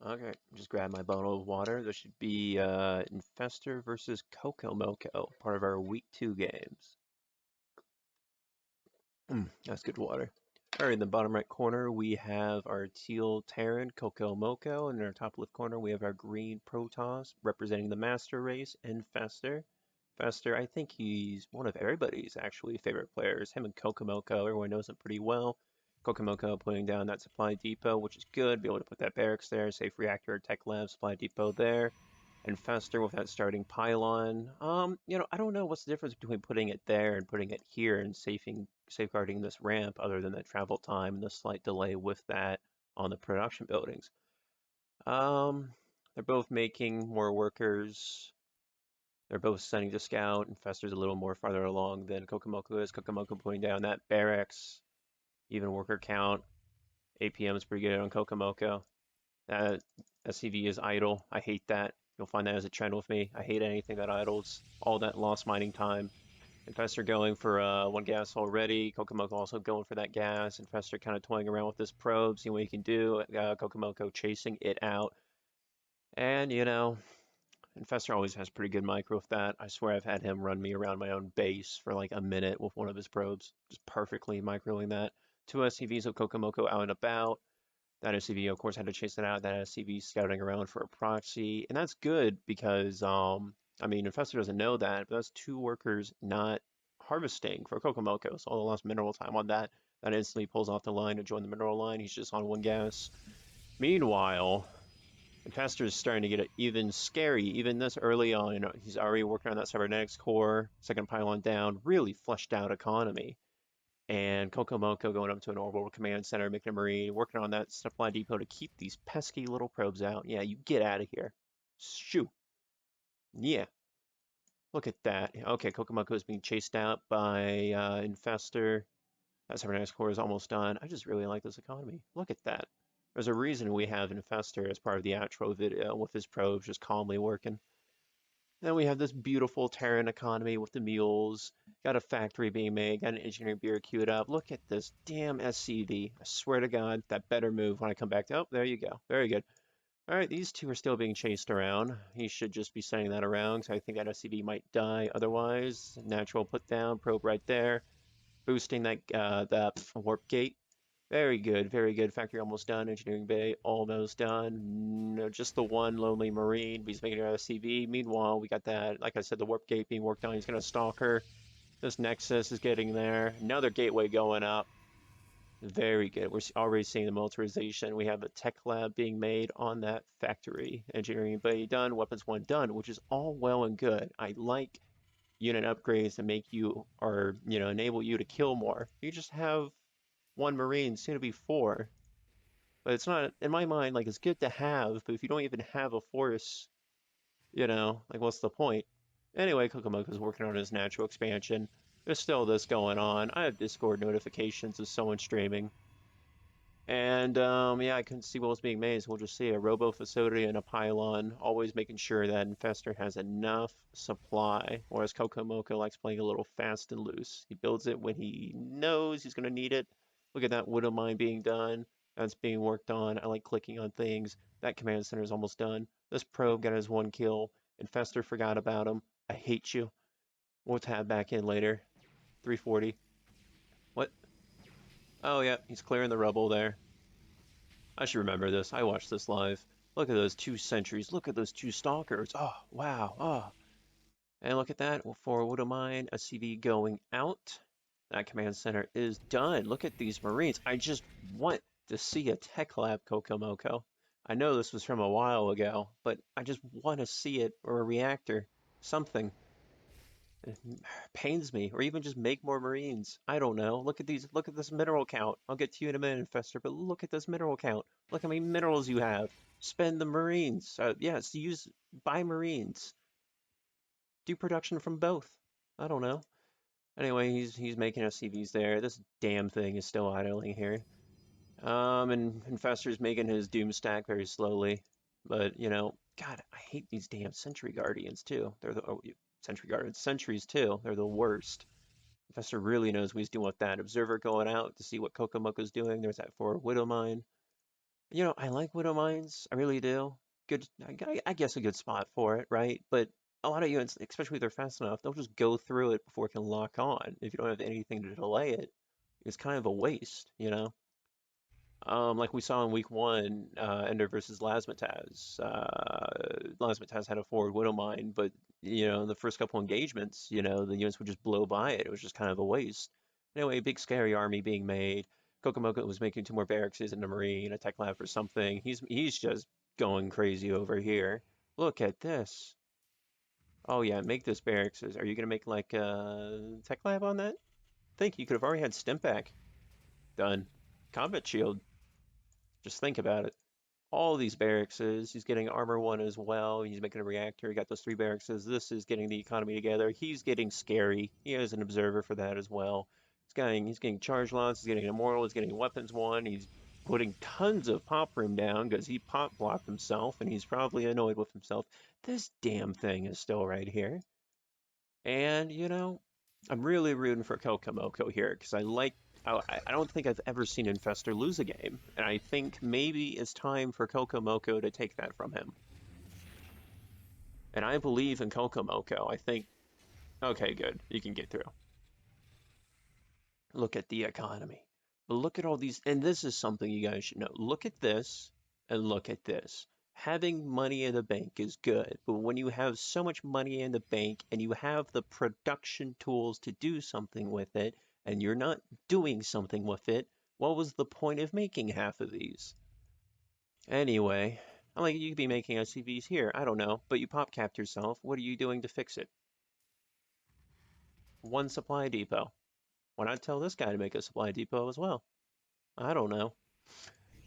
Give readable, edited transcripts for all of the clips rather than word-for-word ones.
Okay, just grab my bottle of water. There should be Infester versus Cocomoco, part of our week 2 games. That's good water. All right, in the bottom right corner, we have our teal Terran Cocomoco, and in our top left corner, we have our green Protoss representing the Master Race, Infester. Fester, I think he's one of everybody's actually favorite players. Him and Cocomoco, everyone knows him pretty well. Cocomoco putting down that supply depot, which is good. Be able to put that barracks there, safe reactor, tech lab, supply depot there. And Fester with that starting pylon. I don't know what's the difference between putting it there and putting it here and safeguarding this ramp other than the travel time and the slight delay with that on the production buildings. They're both making more workers. They're both sending to scout, and Fester's a little more farther along than Cocomoco is. Cocomoco putting down that barracks, even worker count. APM is pretty good on Cocomoco. That SCV is idle. I hate that. You'll find that as a trend with me. I hate anything that idles. All that lost mining time. Infester going for one gas already. Cocomoco also going for that gas. Infester kind of toying around with this probe, seeing what he can do. Cocomoco chasing it out. And, Infester always has pretty good micro with that. I swear I've had him run me around my own base for like a minute with one of his probes. Just perfectly microing that. Two SCVs of Cocomoco out and about. That SCV, of course, had to chase it out. That SCV scouting around for a proxy. And that's good because, Infester doesn't know that, but that's two workers not harvesting for Cocomoco. So all the lost mineral time on that. That instantly pulls off the line to join the mineral line. He's just on one gas. Meanwhile, Infester is starting to get even scary, even this early on. He's already working on that cybernetics core, second pylon down, really fleshed out economy. And Cocomoco going up to an orbital command center, making a marine, working on that supply depot to keep these pesky little probes out. Yeah, you get out of here. Shoo. Yeah, look at that. Okay, Cocomoco is being chased out by Infester. That cybernetics core is almost done. I just really like this economy. Look at that. There's a reason we have Infester as part of the outro video with his probes just calmly working. Then we have this beautiful Terran economy with the mules. Got a factory being made, got an engineering bureau queued up. Look at this damn SCV. I swear to God, that better move when I come back. Oh, there you go. Very good. All right, these two are still being chased around. He should just be sending that around, so I think that SCV might die otherwise. Natural put down, probe right there. Boosting that warp gate. Very good, very good. Factory almost done. Engineering bay almost done. No, just the one lonely marine. He's making it out of CV. Meanwhile, we got that, like I said, the warp gate being worked on. He's going to stalk her. This nexus is getting there. Another gateway going up. Very good. We're already seeing the militarization. We have a tech lab being made on that factory. Engineering bay done. Weapons one done, which is all well and good. I like unit upgrades that make you or enable you to kill more. You just have one Marine, soon to be four. But it's not, in my mind, like it's good to have, but if you don't even have a force, like what's the point? Anyway, Kokomoko's working on his natural expansion. There's still this going on. I have Discord notifications of someone streaming. And yeah, I couldn't see what was being made, so we'll just see a robo facility and a pylon, always making sure that Infester has enough supply, whereas Kokomoko likes playing a little fast and loose. He builds it when he knows he's going to need it. Look at that widow mine being done. That's being worked on. I like clicking on things. That command center is almost done. This probe got his one kill. Infester forgot about him. I hate you. We'll tab back in later. 340. What? Oh, yeah, he's clearing the rubble there. I should remember this. I watched this live. Look at those two sentries. Look at those two stalkers. Oh, wow. Oh. And look at that. For Widow Mine, a CV going out. That command center is done. Look at these Marines. I just want to see a tech lab, Kokomoko. I know this was from a while ago, but I just want to see it, or a reactor. Something. It pains me. Or even just make more Marines. I don't know. Look at these. Look at this mineral count. I'll get to you in a minute, Infester, but look at this mineral count. Look how many minerals you have. Spend the Marines. Yes, buy Marines. Do production from both. I don't know. Anyway, he's making SCVs there. This damn thing is still idling here. And Infester's making his Doom stack very slowly. But, God, I hate these damn Sentry Guardians too. They're the Sentry Guardians, Sentries too. They're the worst. Infester really knows what he's doing with that. Observer going out to see what Kokomoko's doing. There's that forward Widow Mine. I like widow mines. I really do. Good, I guess a good spot for it, right? But a lot of units, especially if they're fast enough, they'll just go through it before it can lock on. If you don't have anything to delay it, it's kind of a waste. Like we saw in week one, Ender versus Lasmataz. Lasmataz had a forward widow mine, but the first couple engagements, the units would just blow by it. It was just kind of a waste. Anyway, big scary army being made. Kokomoka was making two more barracks in the Marine, a tech lab for something. He's just going crazy over here. Look at this. Oh yeah, make this barracks. Are you gonna make like a tech lab on that? Think you could have already had Stimpak done. Combat shield. Just think about it. All these barracks. He's getting armor one as well. He's making a reactor. He got those three barracks. This is getting the economy together. He's getting scary. He has an observer for that as well. He's getting charge lots. He's getting immortal. He's getting weapons one. He's putting tons of pop room down because he pop blocked himself and he's probably annoyed with himself. This damn thing is still right here. And I'm really rooting for Kokomoko here because I don't think I've ever seen Infester lose a game, and I think maybe it's time for Kokomoko to take that from him. And I believe in Kokomoko. I think, okay, good, you can get through. Look at the economy. But look at all these, and this is something you guys should know. Look at this and look at this. Having money in the bank is good, but when you have so much money in the bank and you have the production tools to do something with it, and you're not doing something with it, what was the point of making half of these? Anyway, I'm like, you could be making SCVs here, I don't know, but you pop capped yourself. What are you doing to fix it? One supply depot. Why not tell this guy to make a supply depot as well? I don't know.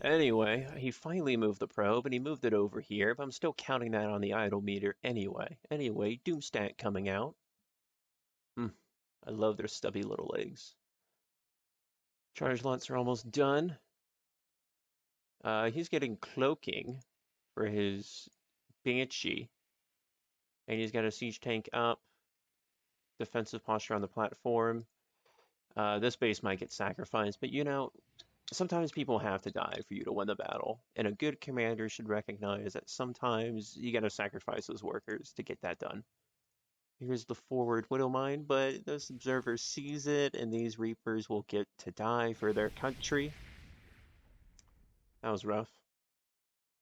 Anyway, he finally moved the probe and he moved it over here, but I'm still counting that on the idle meter anyway. Anyway, Doomstat coming out. Hmm, I love their stubby little legs. Charge lots are almost done. He's getting cloaking for his Banshee, and he's got a siege tank up, defensive posture on the platform. This base might get sacrificed, but sometimes people have to die for you to win the battle, and a good commander should recognize that sometimes you gotta sacrifice those workers to get that done. Here's the forward widow mine, but this observer sees it, and these reapers will get to die for their country. That was rough.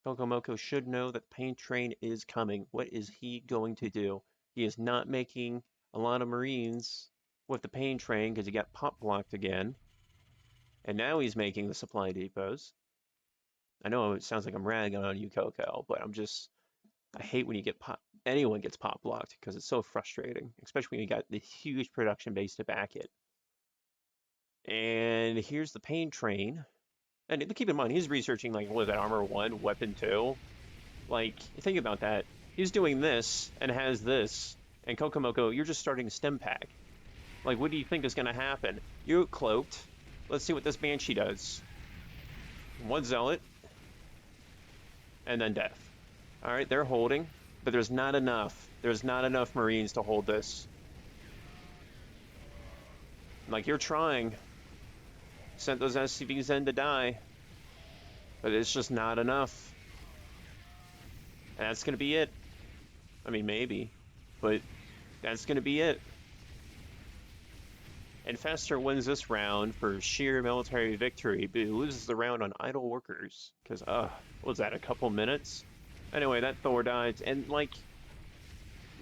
Kokomoko should know that the pain train is coming. What is he going to do? He is not making a lot of Marines with the pain train because he got pop blocked again. And now he's making the supply depots. I know it sounds like I'm ragging on you, Coco, but I hate when anyone gets pop blocked because it's so frustrating, especially when you got the huge production base to back it. And here's the pain train. And keep in mind, he's researching, like, what is that, armor 1, weapon 2? Like, think about that. He's doing this and has this. And Kokomoko, you're just starting Stimpak. Like, what do you think is going to happen? You cloaked. Let's see what this Banshee does. One Zealot. And then death. Alright, they're holding. But there's not enough. There's not enough Marines to hold this. Like, you're trying. Sent those SCVs in to die. But it's just not enough. And that's going to be it. I mean, maybe. But that's going to be it. Infester wins this round for sheer military victory, but he loses the round on idle workers. Because, what was that, a couple minutes? Anyway, that Thor died. And, like,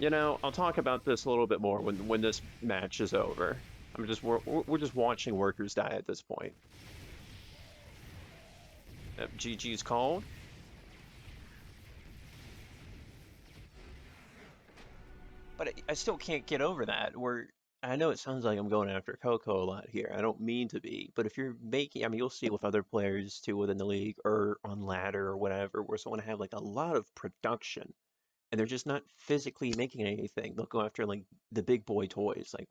I'll talk about this a little bit more when this match is over. We're just watching workers die at this point. GG's called. But I still can't get over that. I know it sounds like I'm going after Coco a lot here. I don't mean to be, but if you're making, I mean, you'll see with other players too within the league or on ladder or whatever, where someone have like a lot of production and they're just not physically making anything. They'll go after like the big boy toys, like,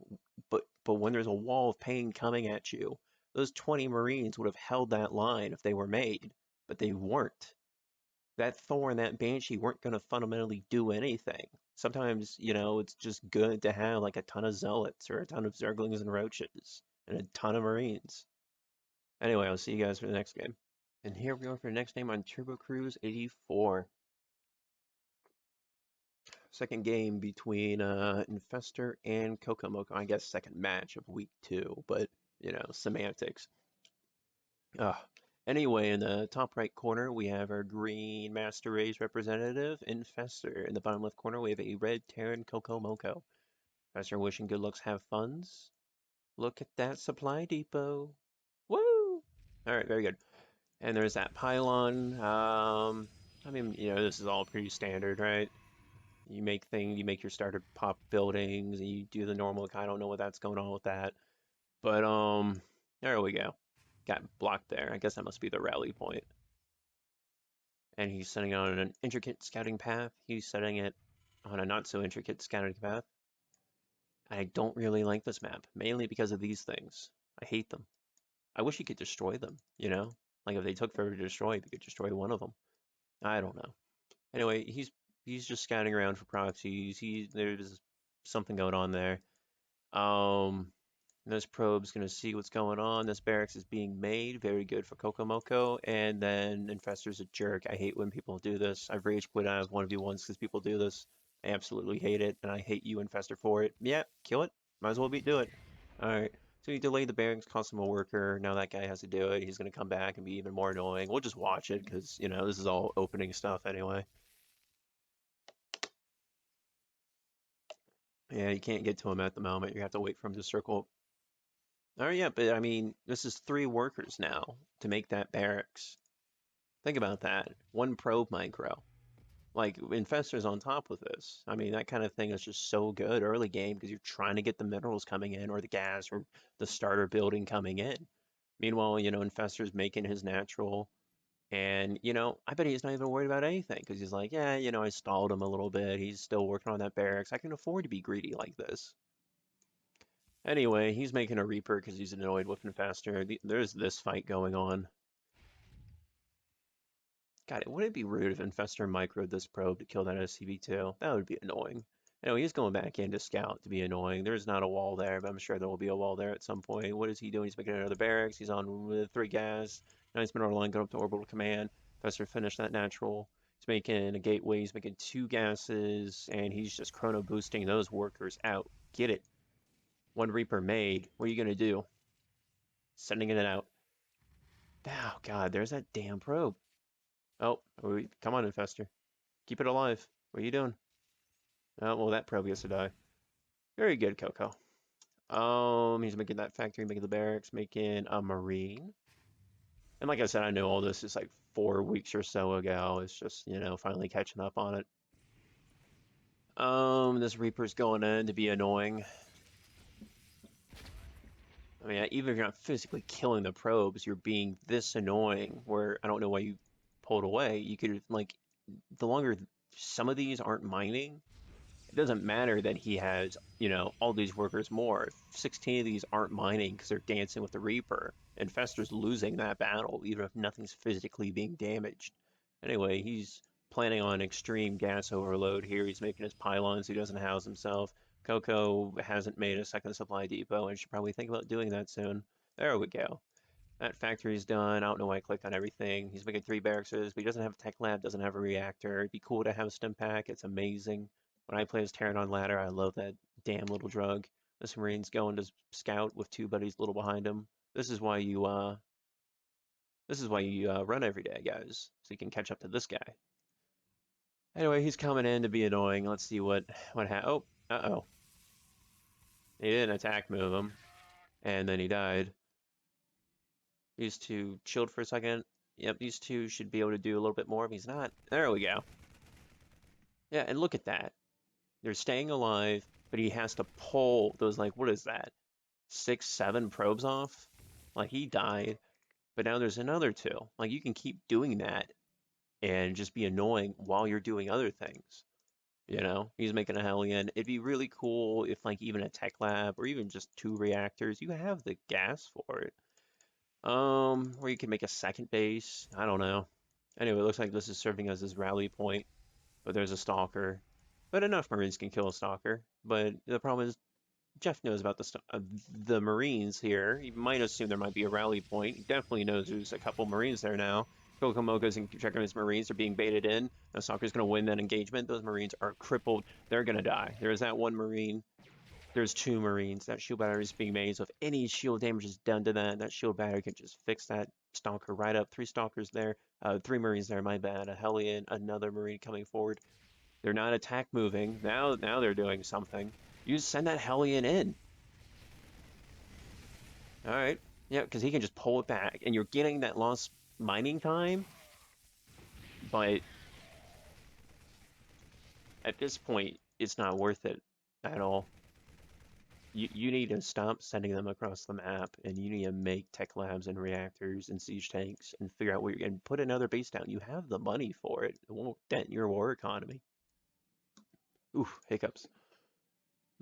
but when there's a wall of pain coming at you, those 20 Marines would have held that line if they were made, but they weren't. That Thor and that Banshee weren't going to fundamentally do anything. Sometimes, it's just good to have like a ton of Zealots or a ton of Zerglings and Roaches and a ton of Marines. Anyway, I'll see you guys for the next game. And here we are for the next game on Turbo Cruise 84. Second game between Infester and Cocomoco. I guess second match of week 2, but semantics. Uh, anyway, in the top right corner, we have our green Master Race representative, Infester. In the bottom left corner, we have a red Terran Cocomoco. Infester wishing good looks, have funs. Look at that supply depot. Woo! Alright, very good. And there's that pylon. I mean, this is all pretty standard, right? You make your starter pop buildings, and you do the normal. I don't know what that's going on with that, but there we go. Got blocked there. I guess that must be the rally point. And he's setting it on an intricate scouting path. He's setting it on a not so intricate scouting path. I don't really like this map, mainly because of these things. I hate them. I wish you could destroy them, Like if they took forever to destroy, you could destroy one of them. I don't know. Anyway, he's just scouting around for proxies. There's something going on there. This probe's gonna see what's going on. This barracks is being made. Very good for Cocomoco. And then Infester's a jerk. I hate when people do this. I've rage quit out of 1v1s because people do this. I absolutely hate it, and I hate you, Infester, for it. Yeah, kill it. Might as well do it. Alright. So he delayed the bearings, cost him a worker. Now that guy has to do it. He's gonna come back and be even more annoying. We'll just watch it because, this is all opening stuff anyway. Yeah, you can't get to him at the moment. You have to wait for him to circle. Oh yeah, but I mean, this is 3 workers now to make that barracks. Think about that. 1 probe micro. Like, Infester's on top with this. I mean, that kind of thing is just so good early game because you're trying to get the minerals coming in or the gas or the starter building coming in. Meanwhile, Infester's making his natural. And, I bet he's not even worried about anything because he's like, yeah, I stalled him a little bit. He's still working on that barracks. I can afford to be greedy like this. Anyway, he's making a Reaper because he's annoyed with Infester. There's this fight going on. God, would it be rude if Infester microed this probe to kill that SCV-2? That would be annoying. Anyway, he's going back in to scout to be annoying. There's not a wall there, but I'm sure there will be a wall there at some point. What is he doing? He's making another barracks. He's on with 3 gas. Now he's been on line, going up to orbital command. Infester finished that natural. He's making a gateway. He's making 2 gases, and he's just chrono boosting those workers out. Get it. 1 Reaper made. What are you going to do? Sending it out. Oh, God, there's that damn probe. Oh, come on, Infester. Keep it alive. What are you doing? Oh, well, that probe gets to die. Very good, Coco. He's making that factory, making the barracks, making a marine. And like I said, I know all this is like 4 weeks or so ago. It's just, finally catching up on it. This Reaper's going in to be annoying. I mean, even if you're not physically killing the probes, you're being this annoying where I don't know why you pulled away. You could, like, the longer some of these aren't mining, it doesn't matter that he has, all these workers more. If 16 of these aren't mining because they're dancing with the Reaper, Infester's losing that battle, even if nothing's physically being damaged. Anyway, he's planning on extreme gas overload here. He's making his pylons so he doesn't house himself. Coco hasn't made a second supply depot and should probably think about doing that soon. There we go. That factory's done. I don't know why I clicked on everything. He's making 3 barracks, but he doesn't have a tech lab, doesn't have a reactor. It'd be cool to have a stim pack. It's amazing. When I play as Terran on ladder, I love that damn little drug. This Marine's going to scout with 2 buddies a little behind him. This is why you run every day, guys, so you can catch up to this guy. Anyway, he's coming in to be annoying. Let's see what happened. Oh, uh-oh. He didn't attack move him, and then he died. These 2 chilled for a second. Yep, these 2 should be able to do a little bit more, but he's not. There we go. Yeah, and look at that. They're staying alive, but he has to pull those, like, what is that? 6, 7 probes off? Like, he died, but now there's another 2. Like, you can keep doing that and just be annoying while you're doing other things. He's making a Hellion. It'd be really cool if, like, even a tech lab or even just 2 reactors, you have the gas for it. Or you can make a second base. I don't know. Anyway, it looks like this is serving as his rally point, but there's a stalker. But enough Marines can kill a stalker. But the problem is Jeff knows about the Marines here. He might assume there might be a rally point. He definitely knows there's a couple Marines there now. Kokomoko's checking his Marines are being baited in. Now Soccer's going to win that engagement. Those Marines are crippled. They're going to die. There's that one Marine. There's two Marines. That shield battery is being made. So if any shield damage is done to that shield battery can just fix that Stalker right up. Three Stalkers there. Three Marines there, my bad. A Hellion, another Marine coming forward. They're not attack moving. Now they're doing something. You just send that Hellion in. All right. Yeah, because he can just pull it back, and you're getting that lost mining time. But at this point, it's not worth it at all. You need to stop sending them across the map, and you need to make tech labs and reactors and siege tanks and figure out where you're going to put another base down. You have the money for it. It won't dent your war economy. Oof, hiccups.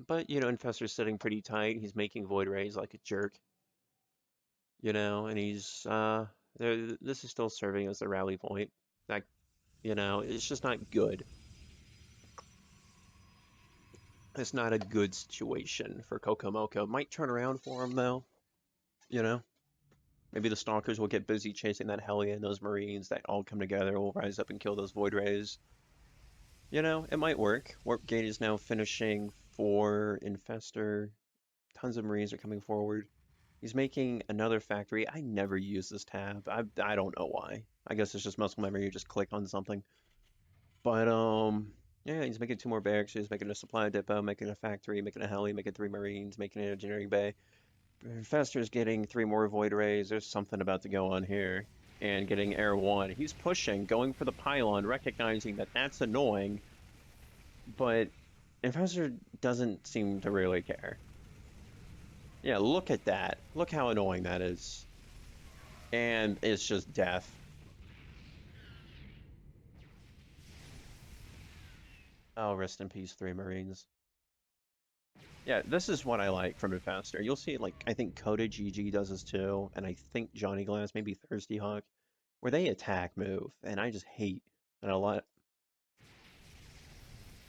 But, Infestor's sitting pretty tight. He's making void rays like a jerk, and this is still serving as the rally point. That, it's just not good. It's not a good situation for Cocomoco. Might turn around for him though, you know. Maybe the Stalkers will get busy chasing that Hellion, those Marines that all come together will rise up and kill those Void Rays. It might work. Warp Gate is now finishing for Infestor. Tons of Marines are coming forward. He's making another factory. I never use this tab. I don't know why. I guess it's just muscle memory. You just click on something. But yeah, he's making two more barracks. He's making a supply depot, making a factory, making a heli, making three Marines, making an engineering bay. Fester's getting three more void rays. There's something about to go on here. And getting air one. He's pushing, going for the pylon, recognizing that that's annoying. But Infestor doesn't seem to really care. Yeah, look at that. Look how annoying that is. And it's just death. Oh, rest in peace, three Marines. Yeah, this is what I like from Infestor. You'll see, like, I think Coda GG does this too, and I think Johnny Glass, maybe Thirsty Hawk, where they attack move, and I just hate that a lot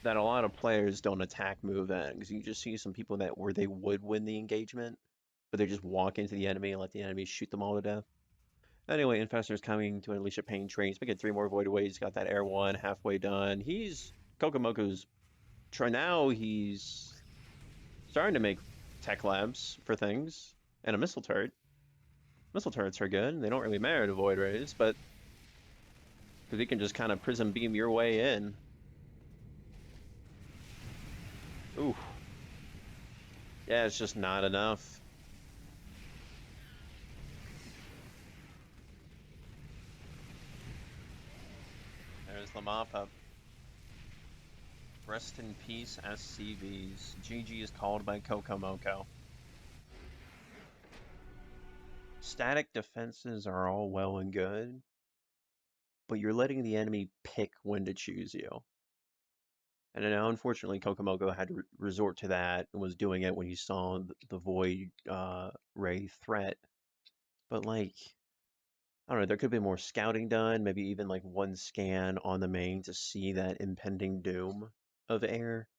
of players don't attack move in, because you just see some people that where they would win the engagement, but they just walk into the enemy and let the enemy shoot them all to death. Anyway, Infestor's coming to Alicia Payne train. He's making three more Void Ways. Got that Air 1 halfway done. Kokomoko's now he's starting to make tech labs for things and a missile turret. Missile turrets are good. They don't really matter to Void Rays, but because he can just kind of prism beam your way in. Ooh. Yeah, it's just not enough. There's the mop-up. Rest in peace, SCVs. GG is called by Cocomoco. Static defenses are all well and good, but you're letting the enemy pick when to choose you. And now, unfortunately, Kokomoco had to resort to that and was doing it when he saw the Void Ray threat. But, like, I don't know, there could be more scouting done, maybe even like one scan on the main to see that impending doom of air.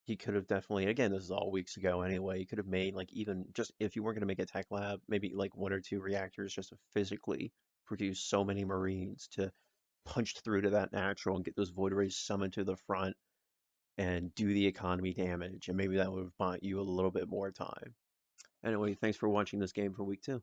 He could have definitely, again, this is all weeks ago anyway, he could have made, like, even just if you weren't going to make a tech lab, maybe like one or two reactors just to physically produce so many Marines to punch through to that natural and get those Void Rays summoned to the front and do the economy damage. And maybe that would have bought you a little bit more time. Anyway, thanks for watching this game for week 2.